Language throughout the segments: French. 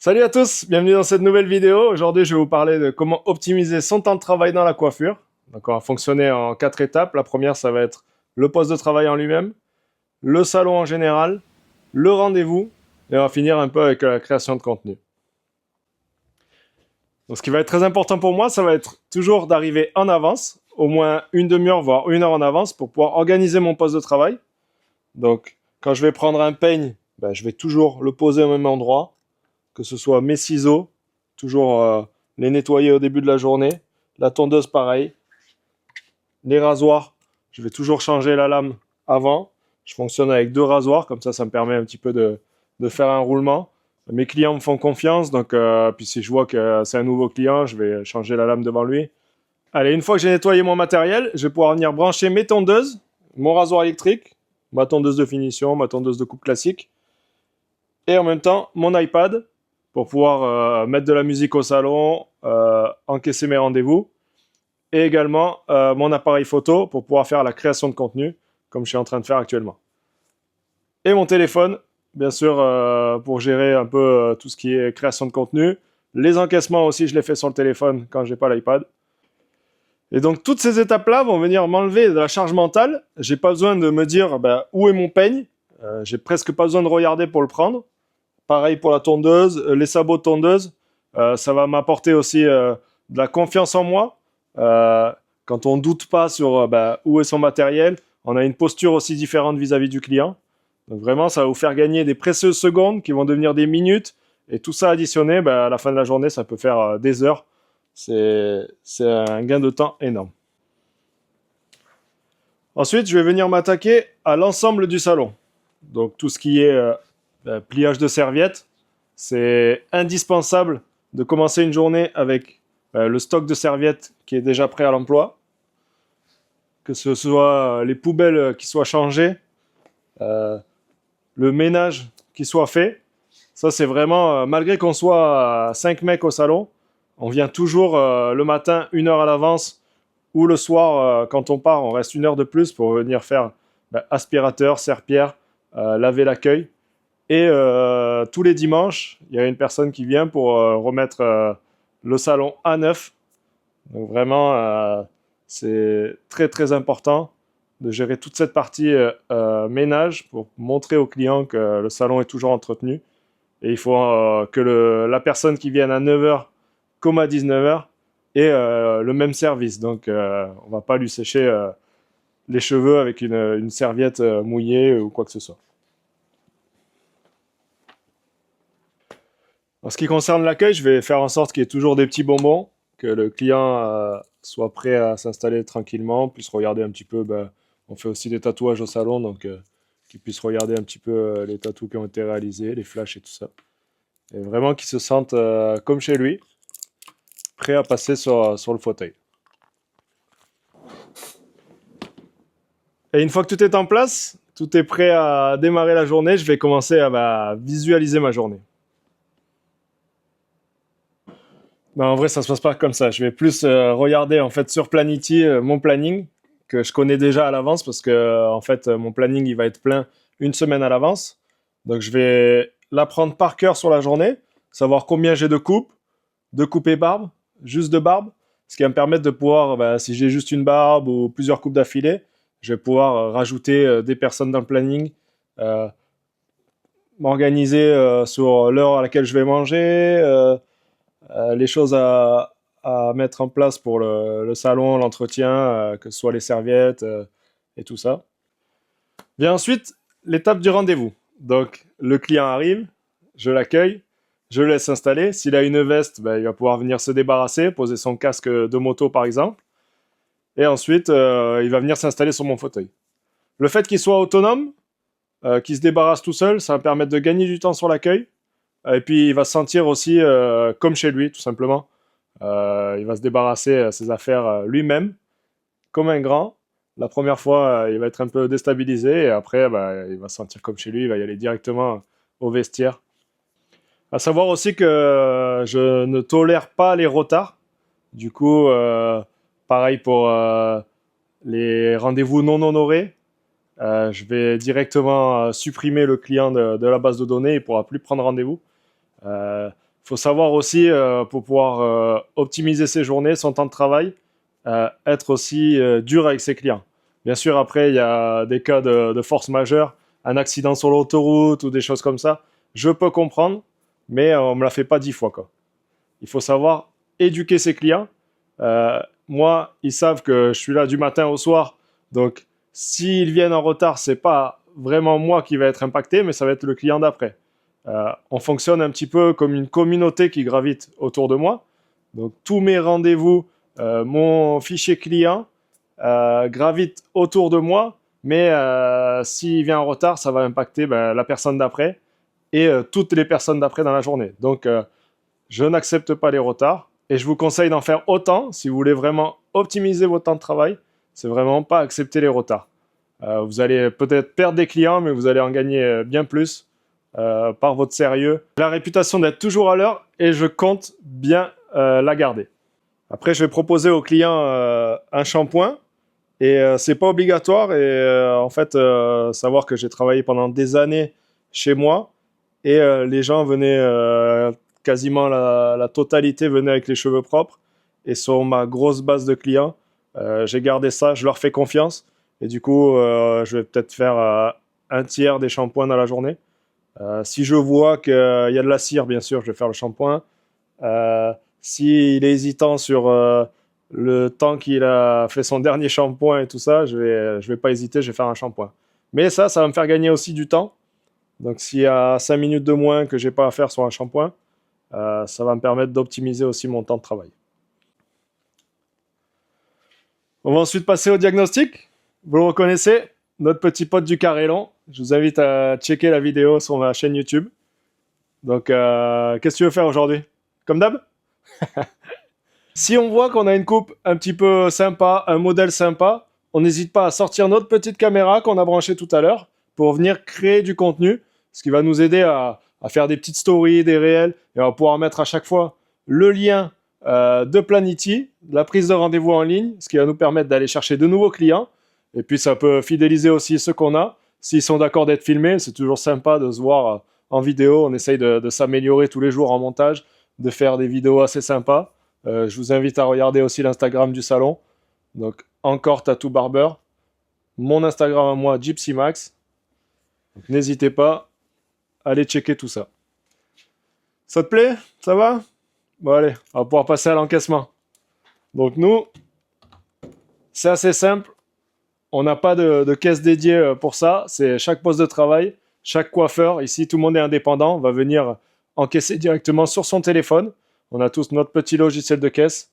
Salut à tous, bienvenue dans cette nouvelle vidéo. Aujourd'hui, je vais vous parler de comment optimiser son temps de travail dans la coiffure. Donc, on va fonctionner en 4 étapes. La première, ça va être le poste de travail en lui-même, le salon en général, le rendez-vous, et on va finir un peu avec la création de contenu. Donc, ce qui va être très important pour moi, ça va être toujours d'arriver en avance, au moins une demi-heure, voire une heure en avance, pour pouvoir organiser mon poste de travail. Donc, quand je vais prendre un peigne, je vais toujours le poser au même endroit, que ce soit mes ciseaux, toujours les nettoyer au début de la journée, la tondeuse pareil, les rasoirs, je vais toujours changer la lame avant, je fonctionne avec 2 rasoirs, comme ça me permet un petit peu de faire un roulement. Mes clients me font confiance, donc puis si je vois que c'est un nouveau client, je vais changer la lame devant lui. Allez, une fois que j'ai nettoyé mon matériel, je vais pouvoir venir brancher mes tondeuses, mon rasoir électrique, ma tondeuse de finition, ma tondeuse de coupe classique, et en même temps mon iPad, pour pouvoir mettre de la musique au salon, encaisser mes rendez-vous, et également mon appareil photo pour pouvoir faire la création de contenu, comme je suis en train de faire actuellement. Et mon téléphone, bien sûr, pour gérer un peu tout ce qui est création de contenu. Les encaissements aussi, je les fais sur le téléphone quand j'ai pas l'iPad. Et donc toutes ces étapes-là vont venir m'enlever de la charge mentale. J'ai pas besoin de me dire où est mon peigne. J'ai presque pas besoin de regarder pour le prendre. Pareil pour la tondeuse, les sabots de tondeuse. Ça va m'apporter aussi de la confiance en moi. Quand on ne doute pas sur où est son matériel, on a une posture aussi différente vis-à-vis du client. Donc vraiment, ça va vous faire gagner des précieuses secondes qui vont devenir des minutes. Et tout ça additionné, à la fin de la journée, ça peut faire des heures. C'est un gain de temps énorme. Ensuite, je vais venir m'attaquer à l'ensemble du salon. Donc tout ce qui est pliage de serviettes, c'est indispensable de commencer une journée avec le stock de serviettes qui est déjà prêt à l'emploi, que ce soit les poubelles qui soient changées, le ménage qui soit fait. Ça, c'est vraiment, malgré qu'on soit 5 mecs au salon, on vient toujours le matin 1 heure à l'avance ou le soir, quand on part, on reste 1 heure de plus pour venir faire aspirateur, serpillère, laver l'accueil. Et tous les dimanches, il y a une personne qui vient pour remettre le salon à neuf. Donc vraiment, c'est très très important de gérer toute cette partie ménage pour montrer aux clients que le salon est toujours entretenu. Et il faut que la personne qui vienne à 9h comme à 19h ait le même service. Donc on ne va pas lui sécher les cheveux avec une serviette mouillée ou quoi que ce soit. En ce qui concerne l'accueil, je vais faire en sorte qu'il y ait toujours des petits bonbons, que le client soit prêt à s'installer tranquillement, puisse regarder un petit peu. On fait aussi des tatouages au salon, donc qu'il puisse regarder un petit peu les tatous qui ont été réalisés, les flashs et tout ça. Et vraiment qu'il se sente comme chez lui, prêt à passer sur le fauteuil. Et une fois que tout est en place, tout est prêt à démarrer la journée, je vais commencer à visualiser ma journée. Non, en vrai, ça se passe pas comme ça. Je vais plus regarder en fait sur Planity mon planning que je connais déjà à l'avance parce que en fait mon planning il va être plein une semaine à l'avance. Donc je vais l'apprendre par cœur sur la journée, savoir combien j'ai de coupes et barbe, juste de barbe, ce qui va me permettre de pouvoir, si j'ai juste une barbe ou plusieurs coupes d'affilée, je vais pouvoir rajouter des personnes dans le planning, euh, m'organiser sur l'heure à laquelle je vais manger. Les choses à mettre en place pour le salon, l'entretien, que ce soit les serviettes et tout ça. Vient ensuite l'étape du rendez-vous. Donc le client arrive, je l'accueille, je le laisse s'installer. S'il a une veste, il va pouvoir venir se débarrasser, poser son casque de moto par exemple. Et ensuite, il va venir s'installer sur mon fauteuil. Le fait qu'il soit autonome, qu'il se débarrasse tout seul, ça va me permettre de gagner du temps sur l'accueil. Et puis il va se sentir aussi comme chez lui, tout simplement. Il va se débarrasser de ses affaires lui-même, comme un grand. La première fois, il va être un peu déstabilisé et après, il va se sentir comme chez lui. Il va y aller directement au vestiaire. À savoir aussi que je ne tolère pas les retards. Du coup, pareil pour les rendez-vous non honorés. Je vais directement supprimer le client de la base de données. Il ne pourra plus prendre rendez-vous. faut savoir aussi, pour pouvoir optimiser ses journées, son temps de travail, être aussi dur avec ses clients. Bien sûr, après, il y a des cas de force majeure, un accident sur l'autoroute ou des choses comme ça. Je peux comprendre, mais on ne me la fait pas 10 fois, quoi. Il faut savoir éduquer ses clients. Moi, ils savent que je suis là du matin au soir. Donc, s'ils viennent en retard, c'est pas vraiment moi qui vais être impacté, mais ça va être le client d'après. On fonctionne un petit peu comme une communauté qui gravite autour de moi. Donc, tous mes rendez-vous, mon fichier client gravite autour de moi. Mais s'il vient en retard, ça va impacter la personne d'après et toutes les personnes d'après dans la journée. Donc, je n'accepte pas les retards et je vous conseille d'en faire autant si vous voulez vraiment optimiser votre temps de travail. C'est vraiment pas accepter les retards. Vous allez peut-être perdre des clients, mais vous allez en gagner bien plus par votre sérieux. J'ai la réputation d'être toujours à l'heure et je compte bien la garder. Après, je vais proposer aux clients un shampoing et c'est pas obligatoire. Et en fait, savoir que j'ai travaillé pendant des années chez moi et les gens venaient quasiment la totalité venait avec les cheveux propres. Et sur ma grosse base de clients, j'ai gardé ça, je leur fais confiance. Et du coup, je vais peut-être faire un tiers des shampoings dans la journée. Si je vois qu'il y a de la cire, bien sûr, je vais faire le shampoing. S'il est hésitant sur le temps qu'il a fait son dernier shampoing et tout ça, je vais pas hésiter, je vais faire un shampoing. Mais ça va me faire gagner aussi du temps. Donc s'il y a 5 minutes de moins que j'ai pas à faire sur un shampoing, ça va me permettre d'optimiser aussi mon temps de travail. On va ensuite passer au diagnostic. Vous le reconnaissez, notre petit pote du carré long. Je vous invite à checker la vidéo sur ma chaîne YouTube. Donc, qu'est-ce que tu veux faire aujourd'hui? Comme d'hab? Si on voit qu'on a une coupe un petit peu sympa, un modèle sympa, on n'hésite pas à sortir notre petite caméra qu'on a branchée tout à l'heure pour venir créer du contenu, ce qui va nous aider à faire des petites stories, des réels, et on va pouvoir mettre à chaque fois le lien de Planity, la prise de rendez-vous en ligne, ce qui va nous permettre d'aller chercher de nouveaux clients. Et puis ça peut fidéliser aussi ceux qu'on a. S'ils sont d'accord d'être filmés, c'est toujours sympa de se voir en vidéo. On essaye de s'améliorer tous les jours en montage, de faire des vidéos assez sympas. Je vous invite à regarder aussi l'Instagram du salon. Donc encore Tattoo Barber. Mon Instagram à moi, Gypsy Max. N'hésitez pas à aller checker tout ça. Ça te plaît? Ça va? Bon allez, on va pouvoir passer à l'encaissement. Donc nous, c'est assez simple. On n'a pas de caisse dédiée pour ça. C'est chaque poste de travail, chaque coiffeur. Ici, tout le monde est indépendant. Va venir encaisser directement sur son téléphone. On a tous notre petit logiciel de caisse.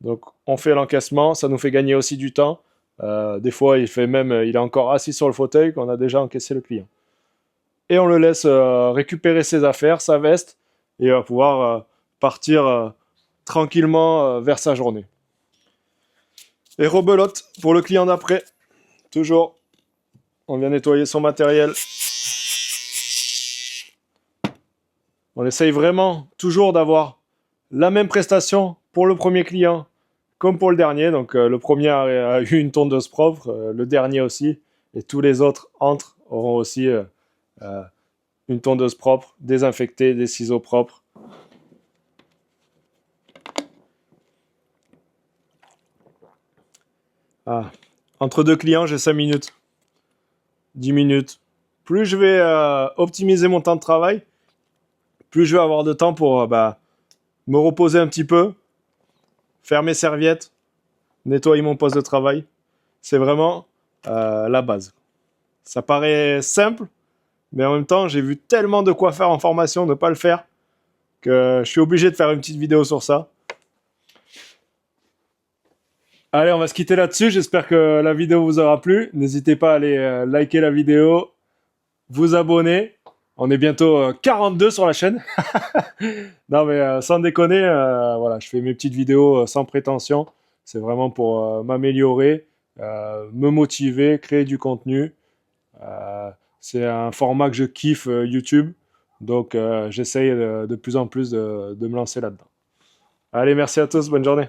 Donc, on fait l'encaissement. Ça nous fait gagner aussi du temps. Des fois, il est encore assis sur le fauteuil qu'on a déjà encaissé le client. Et on le laisse récupérer ses affaires, sa veste, et il va pouvoir partir tranquillement vers sa journée. Et rebelote pour le client d'après. Toujours, on vient nettoyer son matériel. On essaye vraiment toujours d'avoir la même prestation pour le premier client comme pour le dernier. Donc le premier a eu une tondeuse propre, le dernier aussi, et tous les autres auront aussi une tondeuse propre, désinfectée, des ciseaux propres. Ah. Entre deux clients, j'ai 5 minutes, 10 minutes. Plus je vais optimiser mon temps de travail, plus je vais avoir de temps pour me reposer un petit peu, faire mes serviettes, nettoyer mon poste de travail. C'est vraiment la base. Ça paraît simple, mais en même temps, j'ai vu tellement de quoi faire en formation, ne pas le faire, que je suis obligé de faire une petite vidéo sur ça. Allez, on va se quitter là-dessus. J'espère que la vidéo vous aura plu. N'hésitez pas à aller liker la vidéo, vous abonner. On est bientôt 42 sur la chaîne. Non, mais sans déconner, voilà, je fais mes petites vidéos sans prétention. C'est vraiment pour m'améliorer, me motiver, créer du contenu. C'est un format que je kiffe, YouTube. Donc, j'essaye de plus en plus de me lancer là-dedans. Allez, merci à tous. Bonne journée.